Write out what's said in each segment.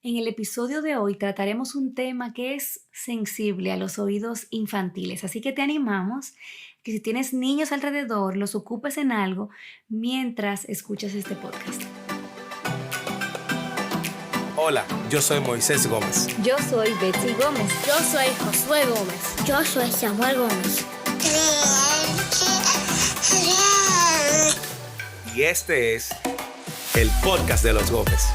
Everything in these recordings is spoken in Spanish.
En el episodio de hoy trataremos un tema que es sensible a los oídos infantiles, así que te animamos que si tienes niños alrededor, los ocupes en algo mientras escuchas este podcast. Hola, yo soy Moisés Gómez. Yo soy Betsy Gómez. Yo soy Josué Gómez. Yo soy Samuel Gómez. Y este es el podcast de los Gómez.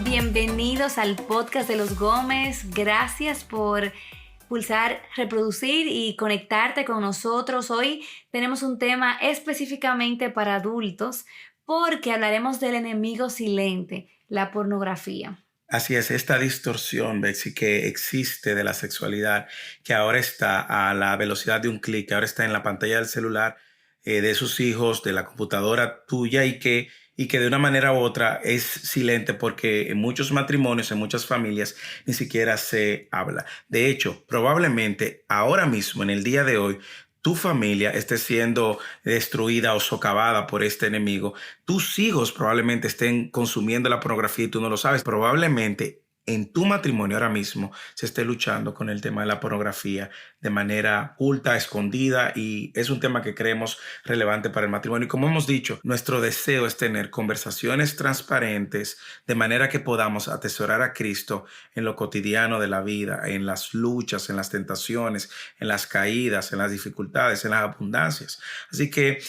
Bienvenidos al podcast de los Gómez. Gracias por pulsar reproducir y conectarte con nosotros. Hoy tenemos un tema específicamente para adultos porque hablaremos del enemigo silente, la pornografía. Así es, esta distorsión, Betsy, que existe de la sexualidad, que ahora está a la velocidad de un clic, que ahora está en la pantalla del celular de sus hijos, de la computadora tuya y que de una manera u otra es silente porque en muchos matrimonios, en muchas familias, ni siquiera se habla. De hecho, probablemente ahora mismo, en el día de hoy, tu familia esté siendo destruida o socavada por este enemigo. Tus hijos probablemente estén consumiendo la pornografía y tú no lo sabes. Probablemente en tu matrimonio ahora mismo se esté luchando con el tema de la pornografía de manera oculta, escondida, y es un tema que creemos relevante para el matrimonio. Y como hemos dicho, nuestro deseo es tener conversaciones transparentes de manera que podamos atesorar a Cristo en lo cotidiano de la vida, en las luchas, en las tentaciones, en las caídas, en las dificultades, en las abundancias. Así que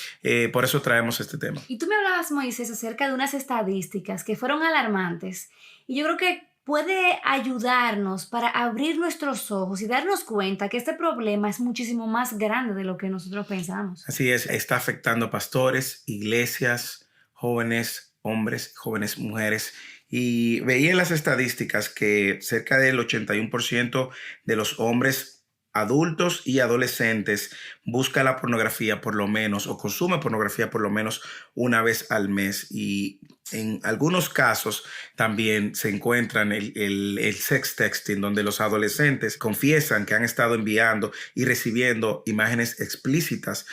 por eso traemos este tema. Y tú me hablabas, Moisés, acerca de unas estadísticas que fueron alarmantes. Y yo creo que puede ayudarnos para abrir nuestros ojos y darnos cuenta que este problema es muchísimo más grande de lo que nosotros pensamos. Así es, está afectando a pastores, iglesias, jóvenes hombres, jóvenes mujeres. Y veía en las estadísticas que cerca del 81% de los hombres adultos y adolescentes busca la pornografía por lo menos o consume pornografía por lo menos una vez al mes, y en algunos casos también se encuentran el sex texting, donde los adolescentes confiesan que han estado enviando y recibiendo imágenes explícitas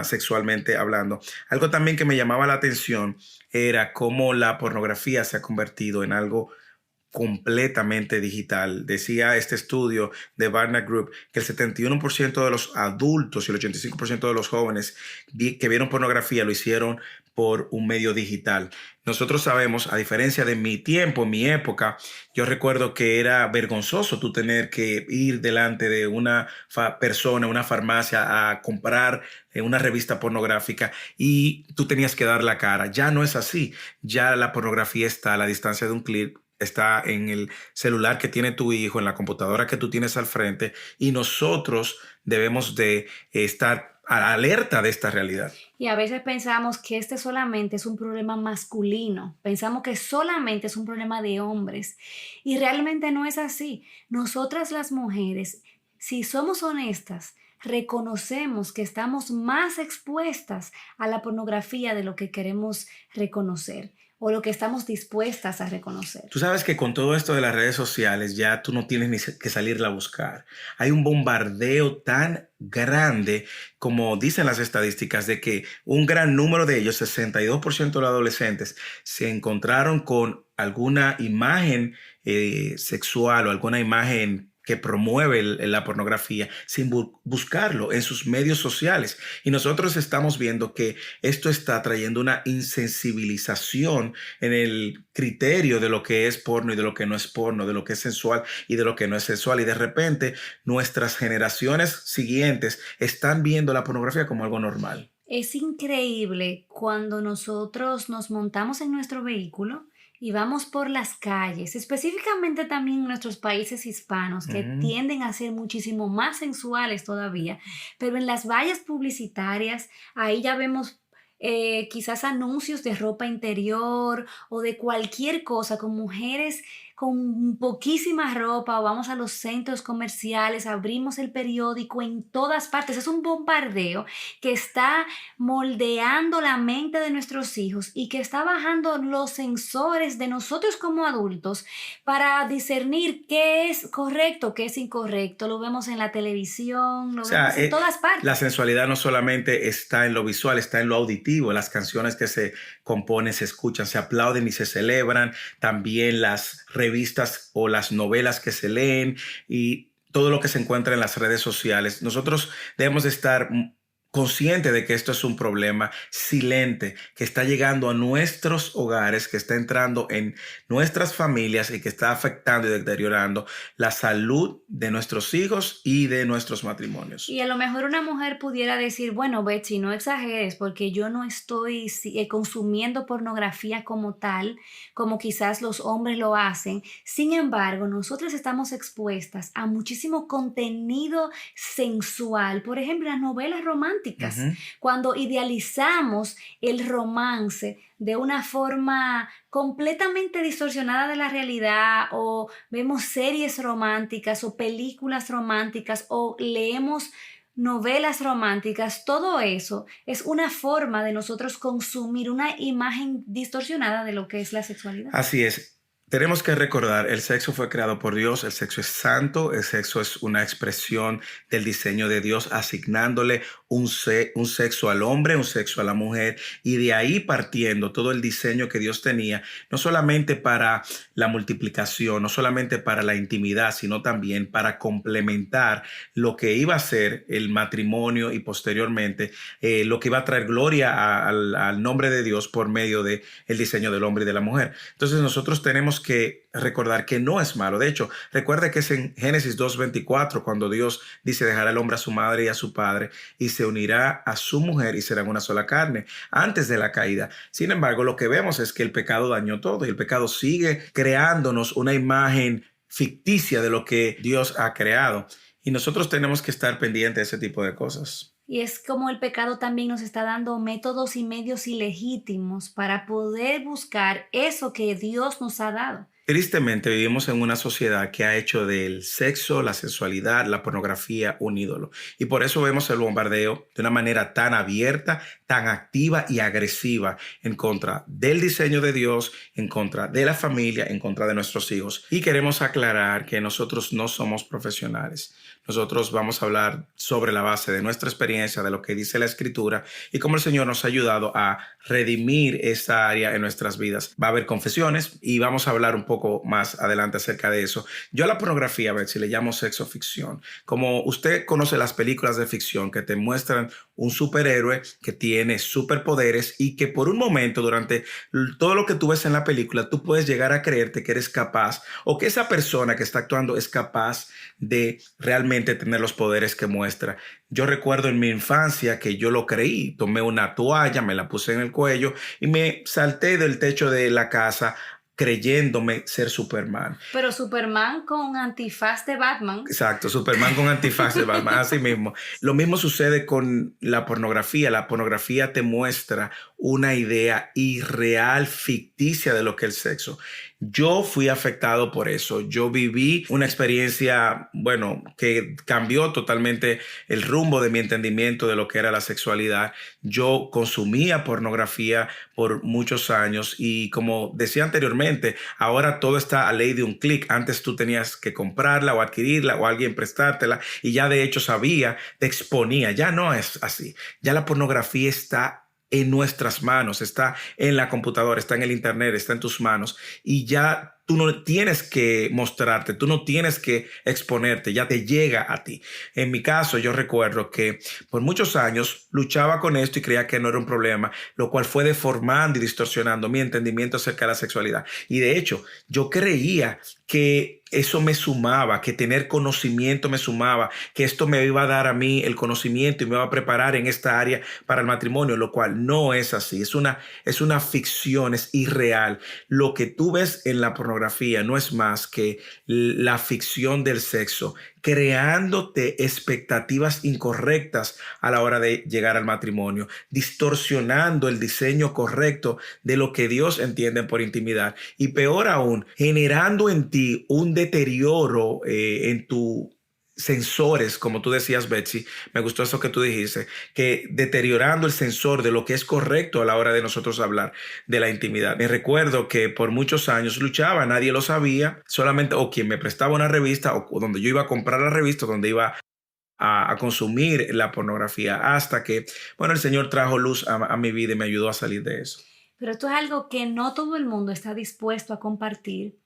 sexualmente hablando. Algo también que me llamaba la atención era cómo la pornografía se ha convertido en algo completamente digital. Decía este estudio de Barna Group que el 71% de los adultos y el 85% de los jóvenes que vieron pornografía lo hicieron por un medio digital. Nosotros sabemos, a diferencia de mi tiempo, en mi época, yo recuerdo que era vergonzoso tú tener que ir delante de una persona, una farmacia, a comprar una revista pornográfica y tú tenías que dar la cara. Ya no es así. Ya la pornografía está a la distancia de un clic. Está en el celular que tiene tu hijo, en la computadora que tú tienes al frente, y nosotros debemos de estar alerta de esta realidad. Y a veces pensamos que este solamente es un problema masculino, pensamos que solamente es un problema de hombres, y realmente no es así. Nosotras las mujeres, si somos honestas, reconocemos que estamos más expuestas a la pornografía de lo que queremos reconocer o lo que estamos dispuestas a reconocer. Tú sabes que con todo esto de las redes sociales ya tú no tienes ni que salirla a buscar. Hay un bombardeo tan grande, como dicen las estadísticas, de que un gran número de ellos, 62% de los adolescentes, se encontraron con alguna imagen sexual o alguna imagen que promueve la pornografía sin buscarlo en sus medios sociales. Y nosotros estamos viendo que esto está trayendo una insensibilización en el criterio de lo que es porno y de lo que no es porno, de lo que es sensual y de lo que no es sensual. Y de repente nuestras generaciones siguientes están viendo la pornografía como algo normal. Es increíble cuando nosotros nos montamos en nuestro vehículo y vamos por las calles, específicamente también en nuestros países hispanos, que tienden a ser muchísimo más sensuales todavía, pero en las vallas publicitarias, ahí ya vemos quizás anuncios de ropa interior o de cualquier cosa con mujeres con poquísima ropa o vamos a los centros comerciales, abrimos el periódico en todas partes. Es un bombardeo que está moldeando la mente de nuestros hijos y que está bajando los sensores de nosotros como adultos para discernir qué es correcto, qué es incorrecto. Lo vemos en la televisión, lo vemos en todas partes. La sensualidad no solamente está en lo visual, está en lo auditivo. Las canciones que se componen, se escuchan, se aplauden y se celebran. También las revistas o las novelas que se leen y todo lo que se encuentra en las redes sociales. Nosotros debemos de estar consciente de que esto es un problema silente que está llegando a nuestros hogares, que está entrando en nuestras familias y que está afectando y deteriorando la salud de nuestros hijos y de nuestros matrimonios. Y a lo mejor una mujer pudiera decir, bueno, Betsy, no exageres porque yo no estoy consumiendo pornografía como tal, como quizás los hombres lo hacen. Sin embargo, nosotras estamos expuestas a muchísimo contenido sensual. Por ejemplo, las novelas románticas. Cuando idealizamos el romance de una forma completamente distorsionada de la realidad, o vemos series románticas o películas románticas o leemos novelas románticas, todo eso es una forma de nosotros consumir una imagen distorsionada de lo que es la sexualidad. Así es. Tenemos que recordar, el sexo fue creado por Dios, el sexo es santo, el sexo es una expresión del diseño de Dios, asignándole un sexo al hombre, un sexo a la mujer, y de ahí partiendo todo el diseño que Dios tenía, no solamente para la multiplicación, no solamente para la intimidad, sino también para complementar lo que iba a ser el matrimonio y posteriormente lo que iba a traer gloria al nombre de Dios por medio del diseño del hombre y de la mujer. Entonces nosotros tenemos que recordar que no es malo. De hecho, recuerde que es en Génesis 2:24 cuando Dios dice: dejará al hombre a su madre y a su padre y se unirá a su mujer y serán una sola carne, antes de la caída. Sin embargo, lo que vemos es que el pecado dañó todo y el pecado sigue creándonos una imagen ficticia de lo que Dios ha creado. Y nosotros tenemos que estar pendientes de ese tipo de cosas. Y es como el pecado también nos está dando métodos y medios ilegítimos para poder buscar eso que Dios nos ha dado. Tristemente vivimos en una sociedad que ha hecho del sexo, la sensualidad, la pornografía un ídolo. Y por eso vemos el bombardeo de una manera tan abierta, tan activa y agresiva en contra del diseño de Dios, en contra de la familia, en contra de nuestros hijos. Y queremos aclarar que nosotros no somos profesionales. Nosotros vamos a hablar sobre la base de nuestra experiencia, de lo que dice la Escritura y cómo el Señor nos ha ayudado a redimir esta área en nuestras vidas. Va a haber confesiones y vamos a hablar un poco más adelante acerca de eso. Yo a la pornografía, a ver si le llamo sexo ficción. Como usted conoce las películas de ficción que te muestran un superhéroe que tiene superpoderes y que por un momento durante todo lo que tú ves en la película tú puedes llegar a creerte que eres capaz o que esa persona que está actuando es capaz de realmente tener los poderes que muestra. Yo recuerdo en mi infancia que yo lo creí. Tomé una toalla, me la puse en el cuello y me salté del techo de la casa creyéndome ser Superman. Pero Superman con antifaz de Batman. Exacto, Superman con antifaz de Batman, así mismo. Lo mismo sucede con la pornografía. La pornografía te muestra una idea irreal, ficticia de lo que es el sexo. Yo fui afectado por eso. Yo viví una experiencia, que cambió totalmente el rumbo de mi entendimiento de lo que era la sexualidad. Yo consumía pornografía por muchos años y, como decía anteriormente, ahora todo está a ley de un clic. Antes tú tenías que comprarla o adquirirla o alguien prestártela y ya de hecho te exponía. Ya no es así. Ya la pornografía está en nuestras manos, está en la computadora, está en el internet, está en tus manos y ya tú no tienes que mostrarte, tú no tienes que exponerte, ya te llega a ti. En mi caso, yo recuerdo que por muchos años luchaba con esto y creía que no era un problema, lo cual fue deformando y distorsionando mi entendimiento acerca de la sexualidad. Y de hecho, yo creía que eso me sumaba, que tener conocimiento me sumaba, que esto me iba a dar a mí el conocimiento y me iba a preparar en esta área para el matrimonio, lo cual no es así. Es una ficción, es irreal. Lo que tú ves en la pornografía no es más que la ficción del sexo creándote expectativas incorrectas a la hora de llegar al matrimonio, distorsionando el diseño correcto de lo que Dios entiende por intimidad y peor aún, generando en ti un deterioro en tu sensores, como tú decías, Betsy, me gustó eso que tú dijiste, que deteriorando el sensor de lo que es correcto a la hora de nosotros hablar de la intimidad. Me recuerdo que por muchos años luchaba, nadie lo sabía, solamente o quien me prestaba una revista o donde yo iba a comprar la revista, donde iba a consumir la pornografía, hasta que, bueno, el Señor trajo luz a mi vida y me ayudó a salir de eso. Pero esto es algo que no todo el mundo está dispuesto a compartir.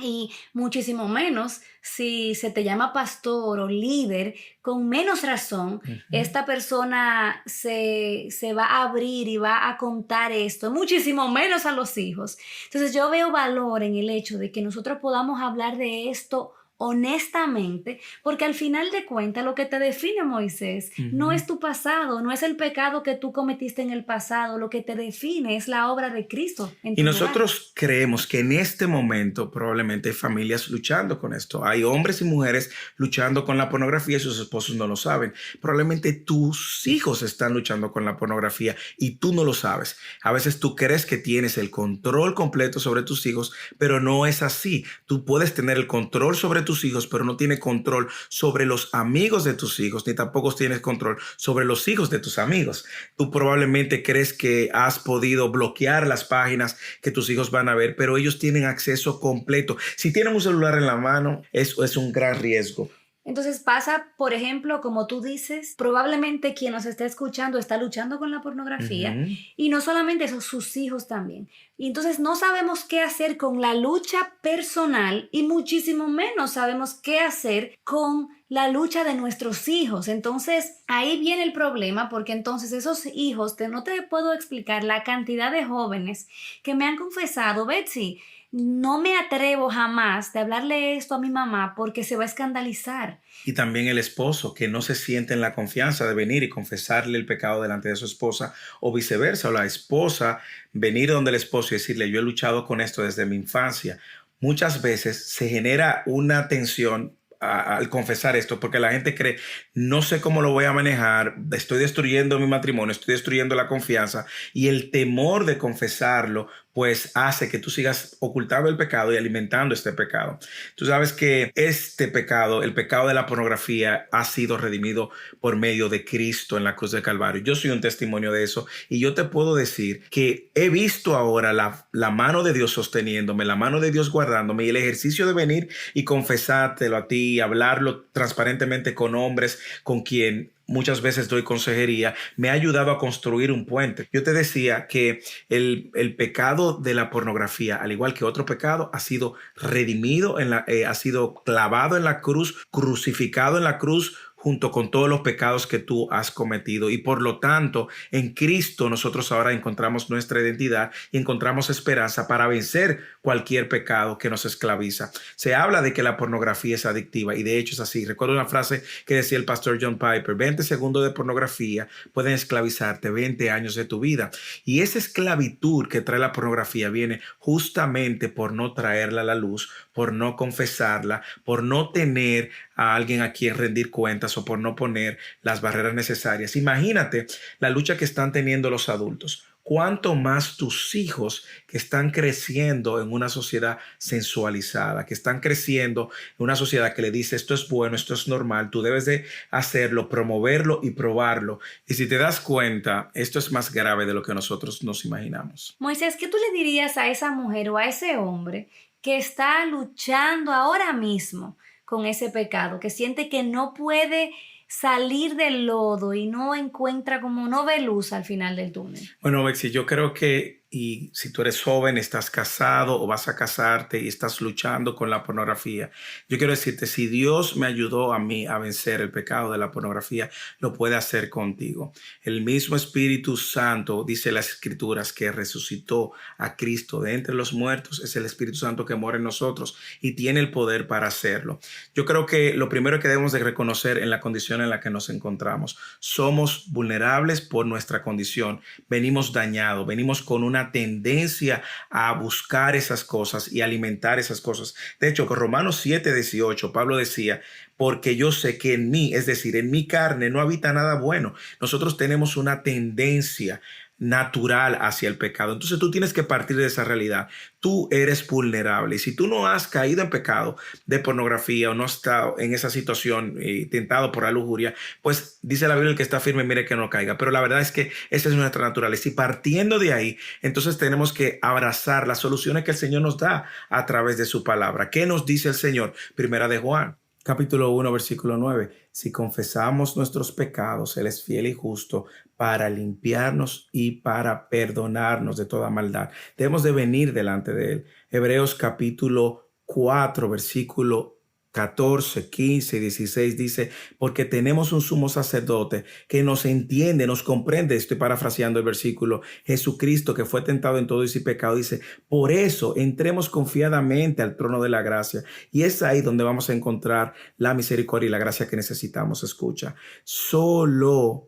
Y muchísimo menos si se te llama pastor o líder, con menos razón, esta persona se va a abrir y va a contar esto, muchísimo menos a los hijos. Entonces yo veo valor en el hecho de que nosotros podamos hablar de esto honestamente, porque al final de cuentas lo que te define, Moisés, no es tu pasado, no es el pecado que tú cometiste en el pasado, lo que te define es la obra de Cristo en tu Y nosotros lugar. creemos que en este momento probablemente hay familias luchando con esto. Hay hombres y mujeres luchando con la pornografía y sus esposos no lo saben. Probablemente tus hijos están luchando con la pornografía y tú no lo sabes. A veces tú crees que tienes el control completo sobre tus hijos, pero no es así. Tú puedes tener el control sobre tus hijos, pero no tienes control sobre los amigos de tus hijos, ni tampoco tienes control sobre los hijos de tus amigos. Tú probablemente crees que has podido bloquear las páginas que tus hijos van a ver, pero ellos tienen acceso completo. Si tienen un celular en la mano, eso es un gran riesgo. Entonces pasa, por ejemplo, como tú dices, probablemente quien nos está escuchando está luchando con la pornografía y no solamente eso, sus hijos también. Y entonces no sabemos qué hacer con la lucha personal y muchísimo menos sabemos qué hacer con la lucha de nuestros hijos. Entonces ahí viene el problema, porque entonces esos hijos, no te puedo explicar la cantidad de jóvenes que me han confesado, Betsy, no me atrevo jamás de hablarle esto a mi mamá porque se va a escandalizar. Y también el esposo, que no se siente en la confianza de venir y confesarle el pecado delante de su esposa, o viceversa, o la esposa venir donde el esposo y decirle: yo he luchado con esto desde mi infancia. Muchas veces se genera una tensión al confesar esto, porque la gente cree: no sé cómo lo voy a manejar, estoy destruyendo mi matrimonio, estoy destruyendo la confianza, y el temor de confesarlo pues hace que tú sigas ocultando el pecado y alimentando este pecado. Tú sabes que este pecado, el pecado de la pornografía, ha sido redimido por medio de Cristo en la cruz del Calvario. Yo soy un testimonio de eso, y yo te puedo decir que he visto ahora la mano de Dios sosteniéndome, la mano de Dios guardándome, y el ejercicio de venir y confesártelo a ti y hablarlo transparentemente con hombres con quien muchas veces doy consejería, me ha ayudado a construir un puente. Yo te decía que el pecado de la pornografía, al igual que otro pecado, ha sido redimido, ha sido clavado en la cruz, crucificado en la cruz, junto con todos los pecados que tú has cometido. Y por lo tanto, en Cristo nosotros ahora encontramos nuestra identidad y encontramos esperanza para vencer cualquier pecado que nos esclaviza. Se habla de que la pornografía es adictiva, y de hecho es así. Recuerdo una frase que decía el pastor John Piper: 20 segundos de pornografía pueden esclavizarte 20 años de tu vida. Y esa esclavitud que trae la pornografía viene justamente por no traerla a la luz, por no confesarla, por no tener a alguien a quien rendir cuentas, o por no poner las barreras necesarias. Imagínate la lucha que están teniendo los adultos. ¿Cuánto más tus hijos, que están creciendo en una sociedad sensualizada, que están creciendo en una sociedad que le dice: esto es bueno, esto es normal, tú debes de hacerlo, promoverlo y probarlo? Y si te das cuenta, esto es más grave de lo que nosotros nos imaginamos. Moisés, ¿qué tú le dirías a esa mujer o a ese hombre que está luchando ahora mismo con ese pecado, que siente que no puede salir del lodo y no encuentra, como no ve luz al final del túnel? Bueno, Bexy, yo creo que, y si tú eres joven, estás casado o vas a casarte y estás luchando con la pornografía, yo quiero decirte: si Dios me ayudó a mí a vencer el pecado de la pornografía, lo puede hacer contigo. El mismo Espíritu Santo, dice las Escrituras, que resucitó a Cristo de entre los muertos, es el Espíritu Santo que mora en nosotros y tiene el poder para hacerlo. Yo creo que lo primero que debemos de reconocer en la condición en la que nos encontramos: somos vulnerables por nuestra condición, venimos dañados, venimos con una una tendencia a buscar esas cosas y alimentar esas cosas. De hecho, con Romanos 7:18, Pablo decía, porque yo sé que en mí, es decir, en mi carne no habita nada bueno. Nosotros tenemos una tendencia natural hacia el pecado. Entonces tú tienes que partir de esa realidad. Tú eres vulnerable. Y si tú no has caído en pecado de pornografía o no has estado en esa situación tentado por la lujuria, pues dice la Biblia, el que está firme, mire que no caiga. Pero la verdad es que esa es nuestra naturaleza. Y partiendo de ahí, entonces tenemos que abrazar las soluciones que el Señor nos da a través de su palabra. ¿Qué nos dice el Señor? Primera de Juan, capítulo 1, versículo 9. Si confesamos nuestros pecados, Él es fiel y justo para limpiarnos y para perdonarnos de toda maldad. Debemos de venir delante de Él. Hebreos capítulo 4, versículo 14, 15 y 16 dice, porque tenemos un sumo sacerdote que nos entiende, nos comprende. Estoy parafraseando el versículo. Jesucristo, que fue tentado en todo y sin pecado, dice, por eso entremos confiadamente al trono de la gracia. Y es ahí donde vamos a encontrar la misericordia y la gracia que necesitamos. Escucha, solo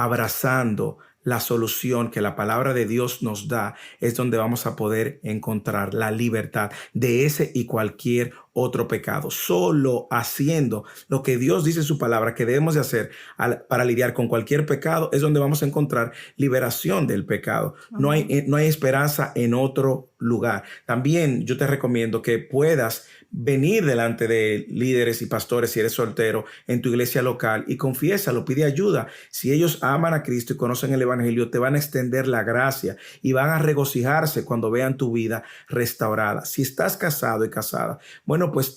abrazando la solución que la palabra de Dios nos da es donde vamos a poder encontrar la libertad de ese y cualquier otro pecado. Solo haciendo lo que Dios dice en su palabra que debemos de hacer para lidiar con cualquier pecado es donde vamos a encontrar liberación del pecado. No hay esperanza en otro lugar. También yo te recomiendo que puedas venir delante de líderes y pastores si eres soltero en tu iglesia local y confiésalo, pide ayuda. Si ellos aman a Cristo y conocen el evangelio, te van a extender la gracia y van a regocijarse cuando vean tu vida restaurada. Si estás casado y casada, bueno, pues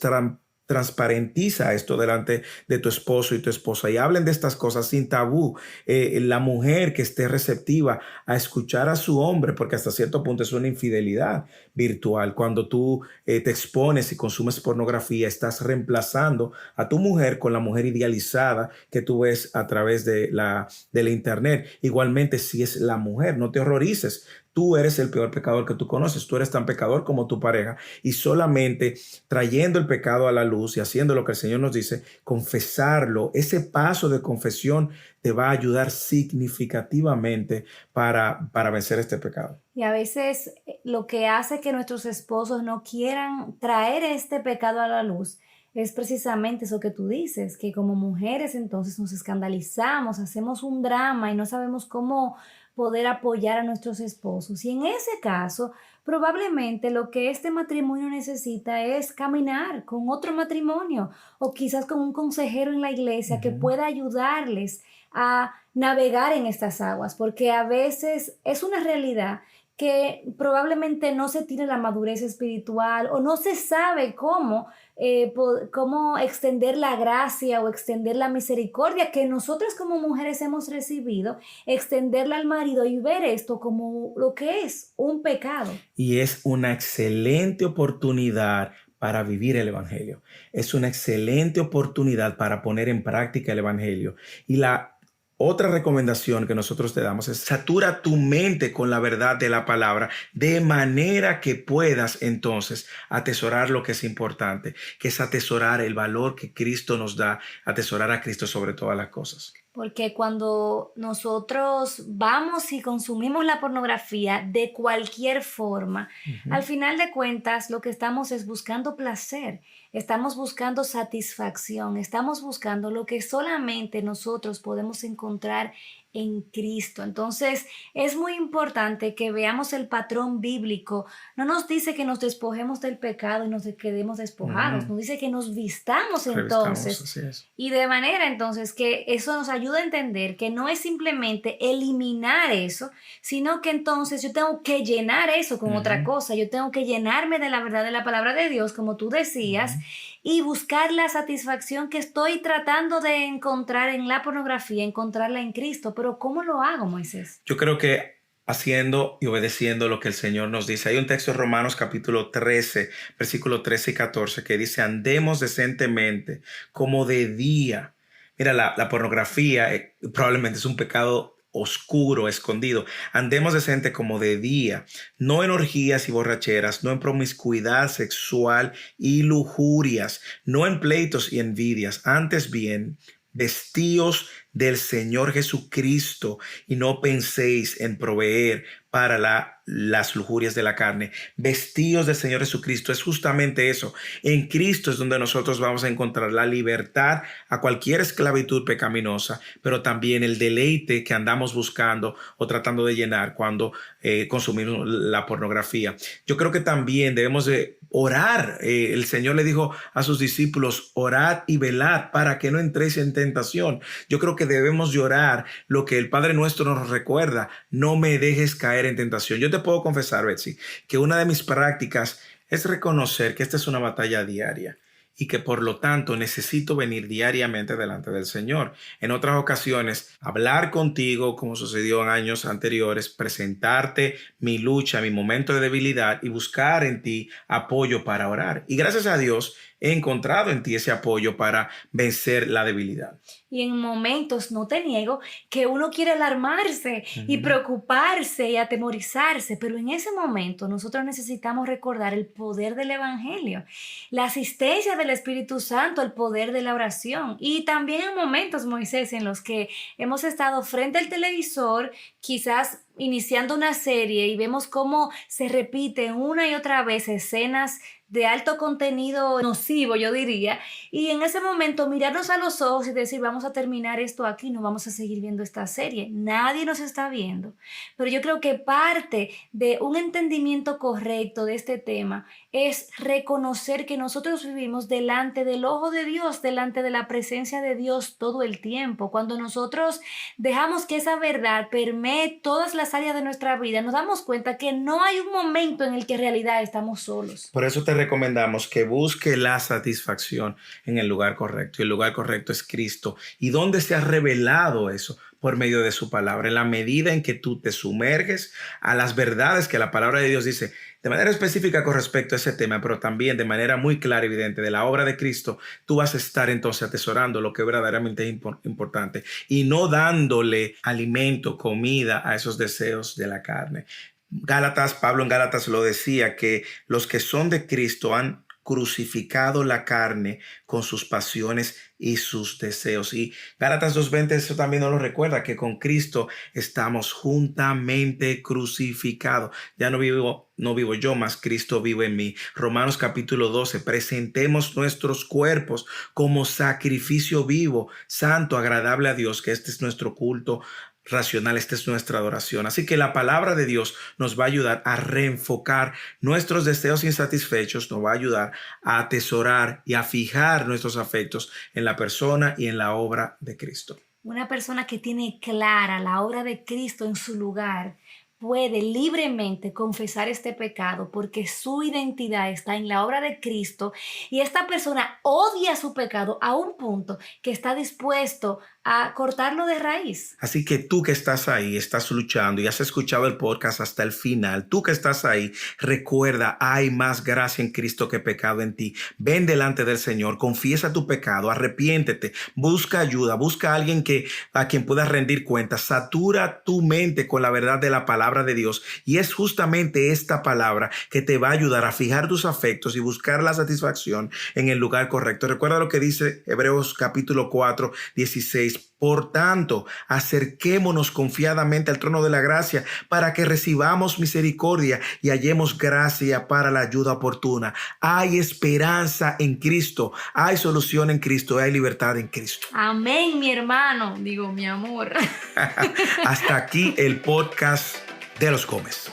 transparentiza esto delante de tu esposo y tu esposa y hablen de estas cosas sin tabú. La mujer que esté receptiva a escuchar a su hombre, porque hasta cierto punto es una infidelidad virtual. Cuando tú te expones y consumes pornografía, estás reemplazando a tu mujer con la mujer idealizada que tú ves a través de la internet. Igualmente, si es la mujer, no te horrorices. Tú eres el peor pecador que tú conoces. Tú eres tan pecador como tu pareja. Y solamente trayendo el pecado a la luz y haciendo lo que el Señor nos dice, confesarlo, ese paso de confesión te va a ayudar significativamente para vencer este pecado. Y a veces lo que hace que nuestros esposos no quieran traer este pecado a la luz es precisamente eso que tú dices, que como mujeres entonces nos escandalizamos, hacemos un drama y no sabemos cómo poder apoyar a nuestros esposos. Y en ese caso, probablemente lo que este matrimonio necesita es caminar con otro matrimonio o quizás con un consejero en la iglesia que pueda ayudarles a navegar en estas aguas, porque a veces es una realidad que probablemente no se tiene la madurez espiritual o no se sabe cómo extender la gracia o extender la misericordia que nosotras como mujeres hemos recibido, extenderla al marido y ver esto como lo que es un pecado. Y es una excelente oportunidad para vivir el evangelio. Es una excelente oportunidad para poner en práctica el evangelio. Y la otra recomendación que nosotros te damos es satura tu mente con la verdad de la palabra de manera que puedas entonces atesorar lo que es importante, que es atesorar el valor que Cristo nos da, atesorar a Cristo sobre todas las cosas. Porque cuando nosotros vamos y consumimos la pornografía de cualquier forma, al final de cuentas lo que estamos es buscando placer, estamos buscando satisfacción, estamos buscando lo que solamente nosotros podemos encontrar en Cristo. Entonces es muy importante que veamos el patrón bíblico. No nos dice que nos despojemos del pecado y nos quedemos despojados, nos dice que nos vistamos entonces. Así es. Y de manera entonces que eso nos ayuda a entender que no es simplemente eliminar eso, sino que entonces yo tengo que llenar eso con otra cosa. Yo tengo que llenarme de la verdad de la palabra de Dios, como tú decías, y buscar la satisfacción que estoy tratando de encontrar en la pornografía, encontrarla en Cristo. Pero ¿cómo lo hago, Moisés? Yo creo que haciendo y obedeciendo lo que el Señor nos dice. Hay un texto en Romanos capítulo 13, versículo 13 y 14 que dice, andemos decentemente como de día. Mira, la pornografía probablemente es un pecado oscuro, escondido. Andemos decente como de día, no en orgías y borracheras, no en promiscuidad sexual y lujurias, no en pleitos y envidias, antes bien, vestíos del Señor Jesucristo y no penséis en proveer para las lujurias de la carne. Vestidos del Señor Jesucristo. Es justamente eso. En Cristo es donde nosotros vamos a encontrar la libertad a cualquier esclavitud pecaminosa, pero también el deleite que andamos buscando o tratando de llenar cuando consumimos la pornografía. Yo creo que también debemos de orar. El Señor le dijo a sus discípulos: orad y velad para que no entréis en tentación. Yo creo que debemos de orar lo que el Padre nuestro nos recuerda: no me dejes caer en tentación. Yo te puedo confesar, Betsy, que una de mis prácticas es reconocer que esta es una batalla diaria y que por lo tanto necesito venir diariamente delante del Señor. En otras ocasiones, hablar contigo, como sucedió en años anteriores, presentarte mi lucha, mi momento de debilidad y buscar en ti apoyo para orar. Y gracias a Dios he encontrado en ti ese apoyo para vencer la debilidad. Y en momentos, no te niego, que uno quiere alarmarse y preocuparse y atemorizarse, pero en ese momento nosotros necesitamos recordar el poder del Evangelio, la asistencia del Espíritu Santo, el poder de la oración. Y también en momentos, Moisés, en los que hemos estado frente al televisor, quizás iniciando una serie, y vemos cómo se repiten una y otra vez escenas de alto contenido nocivo, yo diría, y en ese momento mirarnos a los ojos y decir: vamos a terminar esto aquí, no vamos a seguir viendo esta serie, nadie nos está viendo. Pero yo creo que parte de un entendimiento correcto de este tema es reconocer que nosotros vivimos delante del ojo de Dios, delante de la presencia de Dios todo el tiempo. Cuando nosotros dejamos que esa verdad permee todas las áreas de nuestra vida, nos damos cuenta que no hay un momento en el que en realidad estamos solos. Por eso te recomendamos que busque la satisfacción en el lugar correcto. Y el lugar correcto es Cristo. ¿Y dónde se ha revelado eso? Por medio de su palabra. En la medida en que tú te sumerges a las verdades que la palabra de Dios dice, de manera específica con respecto a ese tema, pero también de manera muy clara y evidente de la obra de Cristo, tú vas a estar entonces atesorando lo que verdaderamente es importante y no dándole alimento, comida a esos deseos de la carne. Pablo en Gálatas lo decía, que los que son de Cristo han crucificado la carne con sus pasiones y sus deseos. Y Gálatas 2:20 eso también nos lo recuerda, que con Cristo estamos juntamente crucificados. Ya no vivo yo, mas Cristo vive en mí. Romanos capítulo 12, presentemos nuestros cuerpos como sacrificio vivo, santo, agradable a Dios, que este es nuestro culto racional, esta es nuestra adoración. Así que la palabra de Dios nos va a ayudar a reenfocar nuestros deseos insatisfechos, nos va a ayudar a atesorar y a fijar nuestros afectos en la persona y en la obra de Cristo. Una persona que tiene clara la obra de Cristo en su lugar puede libremente confesar este pecado porque su identidad está en la obra de Cristo, y esta persona odia su pecado a un punto que está dispuesto a cortarlo de raíz. Así que tú que estás ahí, estás luchando y has escuchado el podcast hasta el final, tú que estás ahí, recuerda, hay más gracia en Cristo que pecado en ti. Ven delante del Señor, confiesa tu pecado, arrepiéntete, busca ayuda, busca a alguien a quien puedas rendir cuentas, satura tu mente con la verdad de la palabra de Dios, y es justamente esta palabra que te va a ayudar a fijar tus afectos y buscar la satisfacción en el lugar correcto. Recuerda lo que dice Hebreos capítulo 4, 16. Por tanto, acerquémonos confiadamente al trono de la gracia para que recibamos misericordia y hallemos gracia para la ayuda oportuna. Hay esperanza en Cristo, hay solución en Cristo, hay libertad en Cristo. Amén, mi hermano, mi amor. Hasta aquí el podcast de los Gómez.